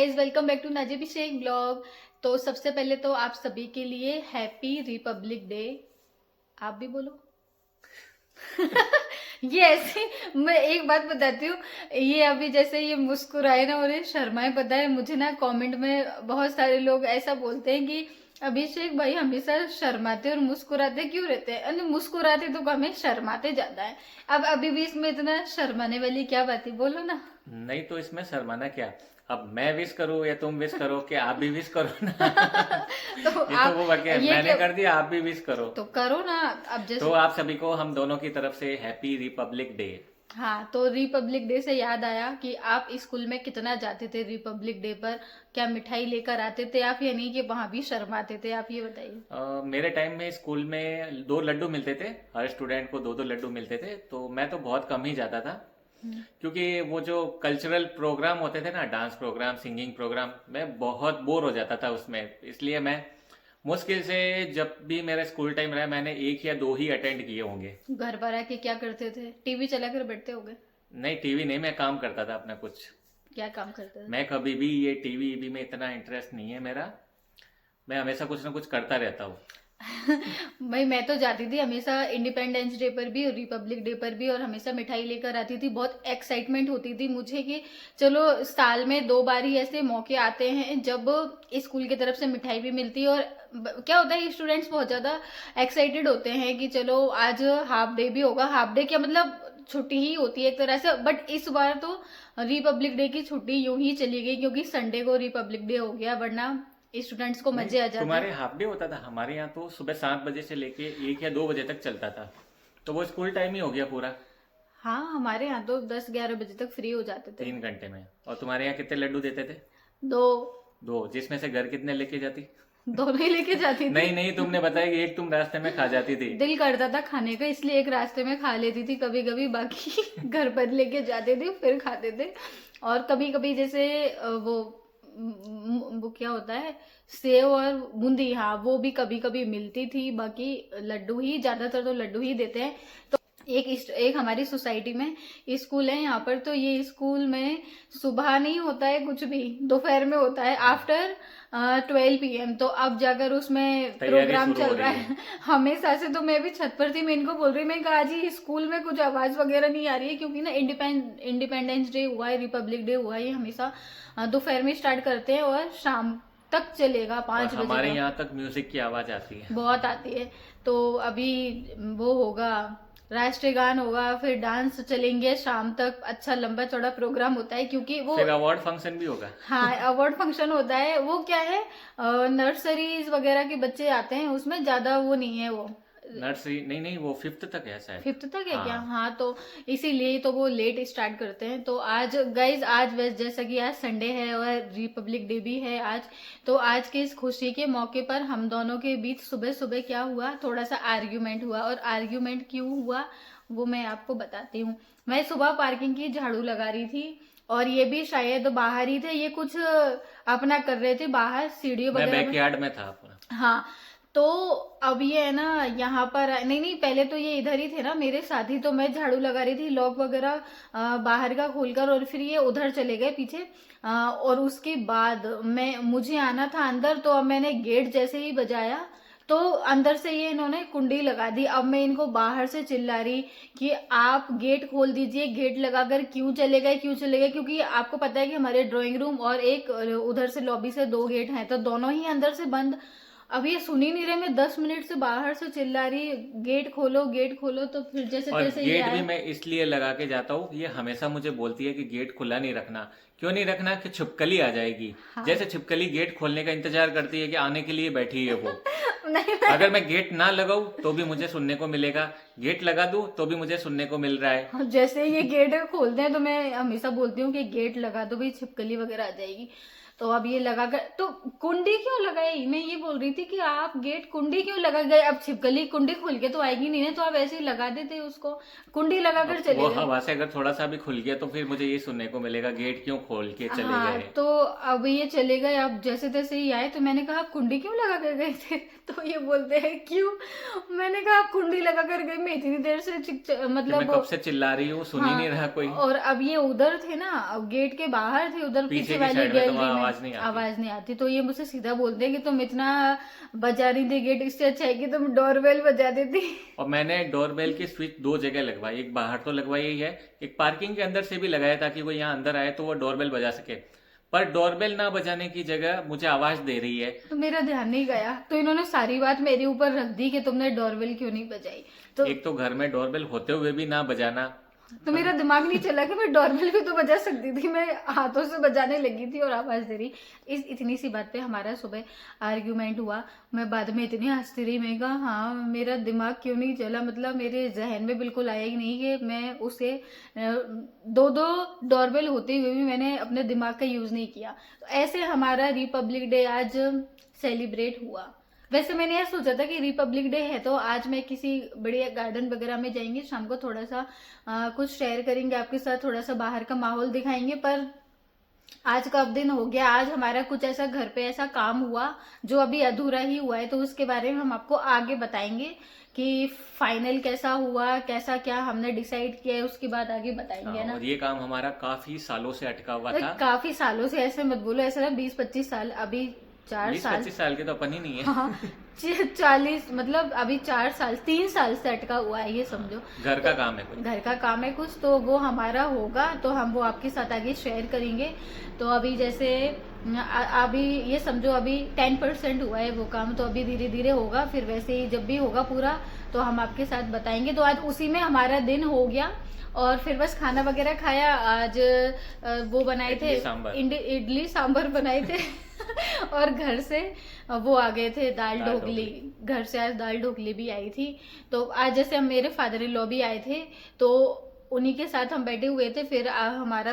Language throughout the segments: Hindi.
Guys, welcome back to Najib Sheikh blog. तो सबसे पहले तो आप सभी के लिए हैप्पी रिपब्लिक डे। आप भी बोलो। ये ऐसे, मैं एक बात बताती हूँ। ये अभी जैसे ये मुस्कुराए ना और ये शर्माए, पता है मुझे ना कमेंट में बहुत सारे लोग ऐसा बोलते हैं कि अभिषेक भाई हमेशा शर्माते और मुस्कुराते क्यों रहते हैं। अरे मुस्कुराते तो कम है, शर्माते ज्यादा है। अब अभी भी इसमें इतना शर्माने वाली क्या बात है, बोलो ना। नहीं तो इसमें शर्माना क्या। अब मैं विश करूँ या तुम विश करो कि आप भी विश करो ना। तो ये तो आप वो वाक्य है, ये मैंने क्या, कर दिया आप भी विश करो। तो करो ना। अब तो जैसे आप सभी को हम दोनों की तरफ से हैप्पी रिपब्लिक डे। हाँ, तो रिपब्लिक डे से याद आया कि आप स्कूल में कितना जाते थे रिपब्लिक डे पर। क्या मिठाई लेकर आते थे आप, या नहीं कि वहां भी शर्माते थे, आप ये बताइए। मेरे टाइम में स्कूल में 2 लड्डू मिलते थे, हर स्टूडेंट को 2-2 लड्डू मिलते थे, तो मैं तो बहुत कम ही जाता था। क्योंकि वो जो कल्चरल प्रोग्राम होते थे ना, डांस प्रोग्राम, सिंगिंग प्रोग्राम, मैं बहुत बोर हो जाता था उसमें। इसलिए मैं मुश्किल से, जब भी मेरा स्कूल टाइम रहा, मैंने 1 या 2 ही अटेंड किए होंगे। घर पर आके क्या करते थे, टीवी चला कर बैठते होगे। नहीं, टीवी नहीं, मैं काम करता था अपना कुछ। क्या काम करते थे। मैं कभी भी ये टीवी वीवी में इतना इंटरेस्ट नहीं है मेरा। मैं हमेशा कुछ ना कुछ करता रहता हूँ। भाई मैं तो जाती थी हमेशा, इंडिपेंडेंस डे पर भी और रिपब्लिक डे पर भी, और हमेशा मिठाई लेकर आती थी। बहुत एक्साइटमेंट होती थी मुझे कि चलो साल में 2 बार ही ऐसे मौके आते हैं जब स्कूल की तरफ से मिठाई भी मिलती है। और क्या होता है, स्टूडेंट्स बहुत ज्यादा एक्साइटेड होते हैं कि चलो आज हाफ डे भी होगा। हाफ डे क्या मतलब, छुट्टी ही होती है एक तरह से। बट इस बार तो रिपब्लिक डे की छुट्टी यूं ही चली गई क्योंकि संडे को रिपब्लिक डे हो गया, वरना स्टूडेंट्स को नहीं, मजे आ जाते। तुम्हारे हाफ डे होता था, हमारे यहाँ तो सुबह 7 बजे से लेके 1 या 2 बजे तक चलता था। तो वो स्कूल टाइम ही हो गया पूरा। हाँ, हमारे यहाँ तो 10-11 बजे तक फ्री हो जाते थे। 3 घंटे में। और तुम्हारे यहाँ कितने लड्डू देते थे? दो। 2, जिसमें से घर कितने लेके जाती? दोनों ही लेके जाती थी। नहीं नहीं, तुमने बताया कि एक तुम रास्ते में खा जाती थी। दिल करता था खाने का, इसलिए एक रास्ते में खा लेती थी कभी कभी, बाकी घर पर लेके जाते थे फिर खाते थे। और कभी कभी जैसे वो क्या होता है, सेव और बूंदी, हाँ वो भी कभी कभी मिलती थी। बाकी लड्डू ही, ज्यादातर तो लड्डू ही देते हैं। तो एक हमारी सोसाइटी में स्कूल है यहाँ पर, तो ये स्कूल में सुबह नहीं होता है कुछ भी, दोपहर में होता है आफ्टर 12 PM। तो अब जाकर उसमें तैयारी प्रोग्राम शुरू हो चल रहा रही है। है। हमेशा से तो मैं भी छत पर थी, मैं इनको बोल रही, मैं कहा जी स्कूल में कुछ आवाज वगैरह नहीं आ रही है, क्योंकि ना इंडिपेंडेंस डे हुआ है, रिपब्लिक डे हुआ है, ये हमेशा दोपहर में स्टार्ट करते हैं और शाम तक चलेगा, और 5 बजे हमारे तक। यहाँ तक म्यूजिक की आवाज आती है। बहुत आती है। तो अभी वो होगा, राष्ट्रीय गान होगा, फिर डांस चलेंगे शाम तक। अच्छा लंबा चौड़ा प्रोग्राम होता है क्योंकि वो, फिर अवार्ड फंक्शन भी होगा। हाँ अवार्ड फंक्शन होता है। वो क्या है, नर्सरीज वगैरह के बच्चे आते हैं, उसमें ज्यादा वो नहीं है वो। नर्सरी नहीं नहीं, वो 5th तक है शायद। 5th तक है क्या, हाँ। हाँ तो इसीलिए तो वो लेट स्टार्ट करते हैं। तो आज गाइज, आज वैसे जैसा कि आज संडे है और रिपब्लिक डे भी है आज, तो आज के इस खुशी के मौके पर हम दोनों के बीच सुबह सुबह क्या हुआ, थोड़ा सा आर्ग्यूमेंट हुआ। और आर्ग्यूमेंट क्यों हुआ वो मैं आपको बताती हूँ। मैं सुबह पार्किंग की झाड़ू लगा रही थी, और ये भी शायद बाहर ही थे, ये कुछ अपना कर रहे थे बाहर सीढ़ियों मैं वगैरह में। बैकयार्ड में था अपना। हाँ, तो अब ये है ना, यहाँ पर नहीं नहीं, पहले तो ये इधर ही थे ना मेरे साथ ही, तो मैं झाड़ू लगा रही थी, लॉक वगैरह बाहर का खोलकर, और फिर ये उधर चले गए पीछे। और उसके बाद मुझे आना था अंदर, तो अब मैंने गेट जैसे ही बजाया तो अंदर से ये इन्होंने कुंडी लगा दी। अब मैं इनको बाहर से चिल्ला रही कि आप गेट खोल दीजिए, गेट लगाकर क्यों चले गए, क्यों चले गए, क्योंकि आपको पता है कि हमारे ड्राइंग रूम और एक उधर से लॉबी से 2 गेट हैं, तो दोनों ही अंदर से बंद। अब ये सुन ही नहीं रहे, मैं 10 मिनट से बाहर से चिल्ला रही गेट खोलो गेट खोलो, तो फिर जैसे और तैसे ये गेट भी आए। मैं इसलिए लगा के जाता हूँ, ये हमेशा मुझे बोलती है कि गेट खुला नहीं रखना। क्यों नहीं रखना? कि छिपकली आ जाएगी। हाँ। जैसे छिपकली गेट खोलने का इंतजार करती है कि आने के लिए बैठी है वो। नहीं अगर मैं गेट ना लगाऊं तो भी मुझे सुनने को मिलेगा, गेट लगा दूं तो भी मुझे सुनने को मिल रहा है। जैसे ये गेट खोलते हैं तो मैं हमेशा बोलती हूँ कि गेट लगा दो भाई, छिपकली वगैरह आ जाएगी। तो अब ये लगा कर, तो कुंडी क्यों लगाई, मैं ये बोल रही थी कि आप गेट कुंडी क्यों लगा गए। अब छिपकली कुंडी खोल के तो आएगी नहीं ना, तो आप ऐसे ही लगा देते उसको, कुंडी लगा कर अब वो चले गए। हवा से अगर थोड़ा सा भी खुल गया तो फिर मुझे ये सुनने को मिलेगा, गेट क्यों खोल के चले हाँ, गए। तो अब ये चले गए। अब जैसे तैसे ही आए, तो मैंने कहा आप कुंडी क्यों लगा कर गए थे। तो ये बोलते हैं क्यों। मैंने कहा आप कुंडी लगा कर गए, मैं इतनी देर से कि मैं मतलब। कब से चिल्ला रही हूँ, सुन ही हाँ, नहीं रहा कोई। और अब ये उधर थे ना, अब गेट के बाहर थे, उधर पीछे पीछे की वाली साइड में तो गैलरी वहाँ में। आवाज नहीं आती। आवाज नहीं आती, तो ये मुझसे सीधा बोलते हैं कि तुम इतना बजा रही थी गेट, इससे अच्छा है कि तुम डोरबेल बजा देती। और मैंने डोरबेल की स्विच 2 जगह लगवाई, एक बाहर तो लगवाई ही है, एक पार्किंग के अंदर से भी लगाया ताकि वो यहाँ अंदर आए तो वो डोरबेल बजा सके। पर डोरबेल ना बजाने की जगह मुझे आवाज दे रही है। तो मेरा ध्यान नहीं गया, तो इन्होंने सारी बात मेरे ऊपर रख दी कि तुमने डोरबेल क्यों नहीं बजाई। तो एक तो घर में डोरबेल होते हुए भी ना बजाना। तो मेरा दिमाग नहीं चला कि मैं डोरबेल भी तो बजा सकती थी, मैं हाथों से बजाने लगी थी और आवाज दे रही। इतनी सी बात पे हमारा सुबह आर्ग्यूमेंट हुआ। मैं बाद में इतनी हंसती रही, मैं कहा हाँ मेरा दिमाग क्यों नहीं चला, मतलब मेरे जहन में बिल्कुल आया ही नहीं कि मैं उसे दो डोरबेल होते हुए भी मैंने अपने दिमाग का यूज नहीं किया। तो ऐसे हमारा रिपब्लिक डे आज सेलिब्रेट हुआ। वैसे मैंने यह सोचा था कि रिपब्लिक डे है तो आज मैं किसी बढ़िया गार्डन वगैरह में जाएंगे, शाम को थोड़ा सा कुछ शेयर करेंगे आपके साथ, थोड़ा सा बाहर का माहौल दिखाएंगे। पर आज का दिन हो गया, आज हमारा कुछ ऐसा घर पे ऐसा काम हुआ जो अभी अधूरा ही हुआ है, तो उसके बारे में हम आपको आगे बताएंगे कि फाइनल कैसा हुआ, कैसा क्या हमने डिसाइड किया है, उसके बाद आगे बताएंगे ना। और ये काम हमारा काफी सालों से अटका हुआ था। काफी सालों से, ऐसे मत बोलो, ऐसा 20-25 साल, अभी 20-25 साल के तो अपन ही नहीं है। हाँ 40, मतलब अभी 4 साल 3 साल से अटका हुआ है, ये समझो। घर का काम है कुछ। घर का काम है कुछ, तो वो हमारा होगा तो हम वो आपके साथ आगे शेयर करेंगे। तो अभी जैसे अभी ये समझो अभी 10% हुआ है वो काम, तो अभी धीरे धीरे होगा, फिर वैसे ही जब भी होगा पूरा तो हम आपके साथ बताएंगे। तो आज उसी में हमारा दिन हो गया और फिर बस खाना वगैरह खाया। आज वो बनाए थे इडली सांभर बनाए थे और घर से वो आ गए थे दाल ढोकली, घर से आज दाल ढोकली भी आई थी। तो आज जैसे हम मेरे फादर इन लॉ भी आए थे तो उन्हीं के साथ हम बैठे हुए थे। फिर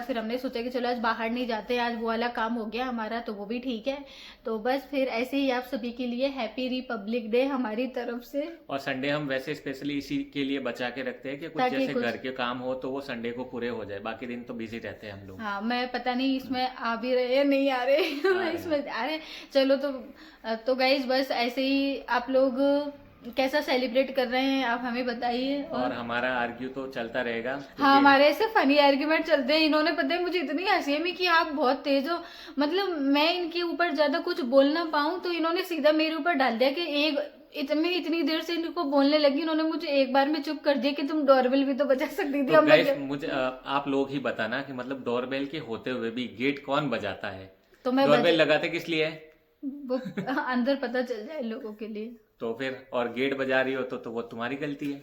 फिर हमने सोचा कि चलो आज बाहर नहीं जाते, आज वो वाला काम हो गया हमारा, तो वो भी ठीक है। तो बस फिर ऐसे ही आप सभी के लिए हैप्पी रिपब्लिक डे हमारी तरफ से। और संडे हम वैसे स्पेशली इसी के लिए बचा के रखते हैं कि कुछ जैसे घर के काम हो तो वो संडे को पूरे हो जाए, बाकी दिन तो बिजी रहते हैं हम लोग। हाँ मैं पता नहीं इसमें आ भी रहे या नहीं आ रहे इसमें आ रहे। चलो तो गाइज बस ऐसे ही आप लोग कैसा सेलिब्रेट कर रहे हैं आप हमें बताइए। और हमारा आर्ग्यू तो चलता रहेगा। हाँ हमारे ऐसे फनी आर्ग्यूमेंट चलते हैं। इन्होंने पता है मुझे इतनी हंसी में कि आप बहुत तेज हो, मतलब मैं इनके ऊपर ज्यादा कुछ बोल ना पाऊं तो इन्होंने सीधा मेरे ऊपर डाल दिया कि मैं इतनी देर से इनको बोलने लगी, इन्होंने मुझे एक बार में चुप कर दिया कि तुम डोरबेल भी तो बजा सकती थी। तो गाइस मुझे आप लोग ही बताना कि मतलब डोरबेल के होते हुए भी गेट कौन बजाता है? तो मैं डोरबेल लगाते किस लिए है? वो अंदर पता चल जाए लोगों के लिए। तो फिर और गेट बजा रही हो तो वो तुम्हारी गलती है।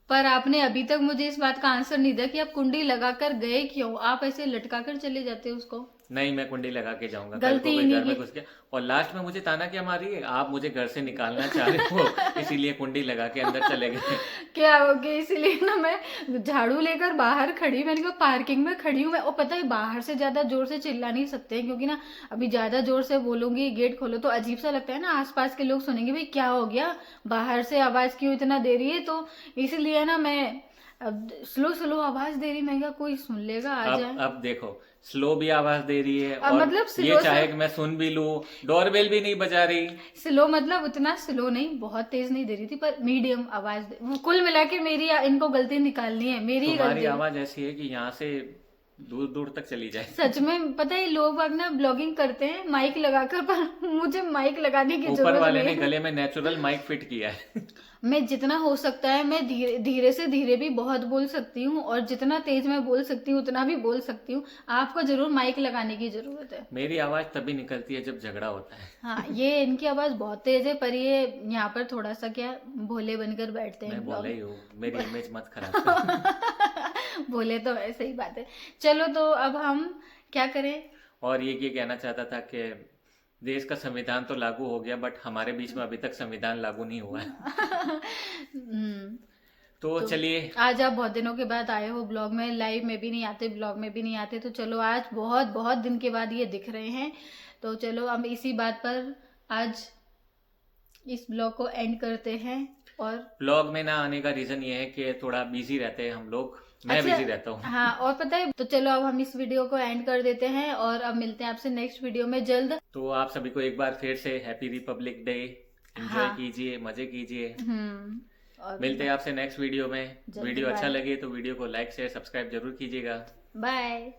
पर आपने अभी तक मुझे इस बात का आंसर नहीं दिया कि आप कुंडी लगाकर गए क्यों, आप ऐसे लटका कर चले जाते उसको। नहीं मैं कुंडी लगा के जाऊंगा, गलती कल को नहीं घर में घुस गया और लास्ट में मुझे ताना क्या मारी है, आप मुझे घर से निकालना चाह रहे हो इसीलिए कुंडी लगा के अंदर चले गए। क्या हो गया, इसीलिए ना मैं झाड़ू लेकर बाहर खड़ी, मैंने कहा पार्किंग में खड़ी हूँ मैं। और पता है बाहर से ज्यादा जोर से चिल्ला नहीं सकते हैं क्योंकि ना अभी ज्यादा जोर से बोलूंगी गेट खोलो तो अजीब सा लगता है ना, आसपास के लोग सुनेंगे भाई क्या हो गया, बाहर से आवाज क्यों इतना दे रही है। तो इसलिए ना मैं अब स्लो आवाज दे रही, मैं क्या कोई सुन लेगा आ जाए। अब देखो स्लो भी आवाज दे रही है और मतलब ये चाहे कि मैं सुन भी लूं, डोरबेल भी नहीं बजा रही। स्लो मतलब उतना स्लो नहीं, बहुत तेज नहीं दे रही थी पर मीडियम आवाज कुल मिला के मेरी इनको गलती निकालनी है, मेरी तुम्हारी गलती। आवाज ऐसी है कि यहाँ से दूर दूर तक चली जाए। सच में पता है लोग बाग ना ब्लॉगिंग करते हैं माइक लगाकर, पर मुझे माइक लगाने की ऊपर जरूरत वाले नहीं ने है। गले में नेचुरल माइक फिट किया है। मैं जितना हो सकता है मैं धीरे से धीरे भी बहुत बोल सकती हूँ और जितना तेज मैं बोल सकती हूँ उतना भी बोल सकती हूँ। आपको जरूर माइक लगाने की जरूरत है। मेरी आवाज तभी निकलती है जब झगड़ा होता है। हाँ ये इनकी आवाज बहुत तेज है पर ये यहाँ पर थोड़ा सा क्या भोले बनकर बैठते हैं। मैं भोले ही हूँ, मेरी इमेज मत खराब करो। बोले तो ऐसे ही बात है। चलो तो अब हम क्या करें। और ये कहना चाहता था कि देश का संविधान तो लागू हो गया बट हमारे बीच में अभी तक संविधान लागू नहीं हुआ है। तो चलिए आज आप बहुत दिनों के बाद आए हो, ब्लॉग में लाइव में भी नहीं आते, ब्लॉग में भी नहीं आते, तो चलो आज बहुत बहुत दिन के बाद ये दिख रहे हैं। तो चलो हम इसी बात पर आज इस ब्लॉग को एंड करते हैं। और ब्लॉग में ना आने का रीजन ये है कि थोड़ा बिजी रहते हैं हम लोग, मैं बिजी रहता हूँ। हाँ और पता है, तो चलो अब हम इस वीडियो को एंड कर देते हैं और अब मिलते हैं आपसे नेक्स्ट वीडियो में जल्द। तो आप सभी को एक बार फिर से हैप्पी रिपब्लिक डे, एंजॉय कीजिए, मजे कीजिए। और मिलते हैं आपसे नेक्स्ट वीडियो में। वीडियो अच्छा लगे तो वीडियो को लाइक शेयर सब्सक्राइब जरूर कीजिएगा। बाय।